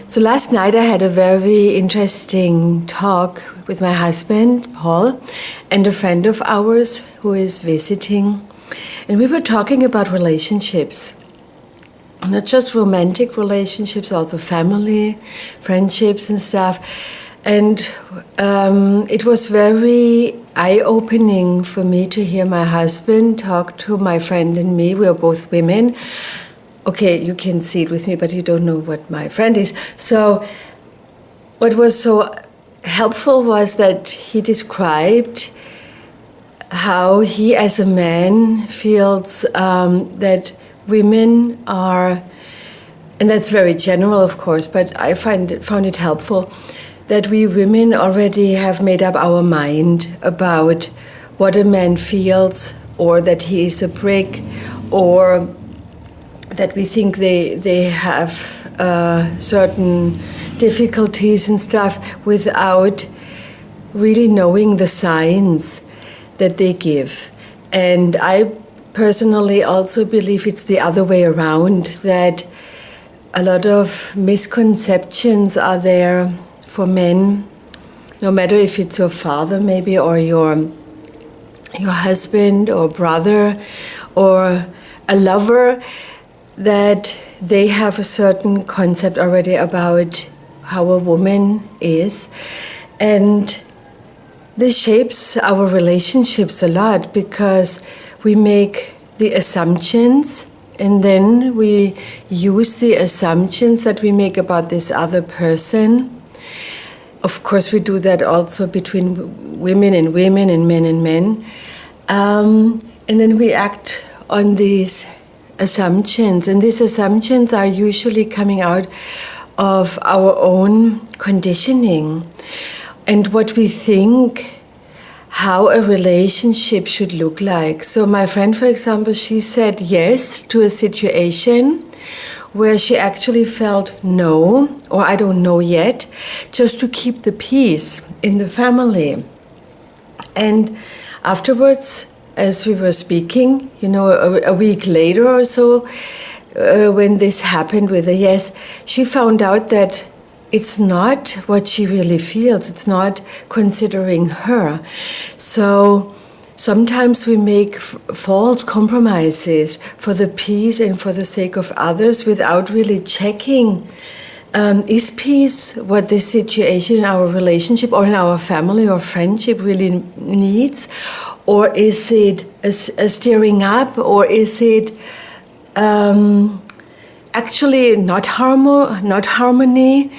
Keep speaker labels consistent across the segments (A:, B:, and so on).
A: So last night I had a very interesting talk with my husband, Paul, and a friend of ours who is visiting. And we were talking about relationships. Not just romantic relationships, also family, friendships and stuff. And it was very eye-opening for me to hear my husband talk to my friend and me. We are both women. Okay, you can see it with me, but you don't know what my friend is. So what was so helpful was that he described how he as a man feels that women are, and that's very general of course, but I found it helpful, that we women already have made up our mind about what a man feels, or that he is a prick, or that we think they have certain difficulties and stuff without really knowing the signs that they give. And I personally also believe it's the other way around, that a lot of misconceptions are there for men, no matter if it's your father maybe, or your husband or brother or a lover, that they have a certain concept already about how a woman is. And this shapes our relationships a lot, because we make the assumptions and then we use the assumptions that we make about this other person. Of course, we do that also between women and women and men. And then we act on these assumptions, and these assumptions are usually coming out of our own conditioning and what we think how a relationship should look like. So my friend, for example, she said yes to a situation where she actually felt no, or I don't know yet, just to keep the peace in the family. And afterwards, as we were speaking, a week later or so, when this happened with her, yes, she found out that it's not what she really feels. It's not considering her. So sometimes we make false compromises for the peace and for the sake of others without really checking, is peace what this situation in our relationship or in our family or friendship really needs? Or is it a stirring up? Or is it actually not harmony?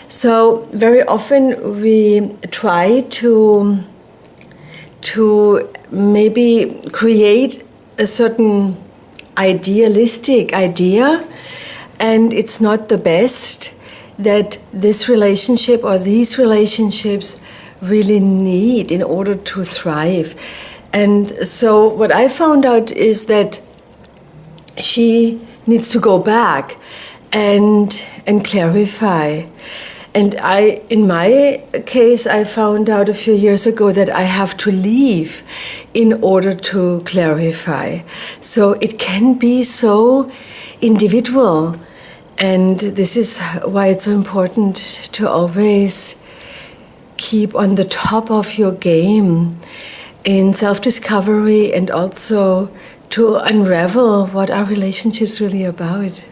A: So very often we try to maybe create a certain idealistic idea, and it's not the best that this relationship or these relationships really need in order to thrive. And so what I found out is that she needs to go back and clarify. And in my case, I found out a few years ago that I have to leave in order to clarify. So it can be so individual. And this is why it's so important to always keep on the top of your game in self-discovery, and also to unravel what our relationships really about.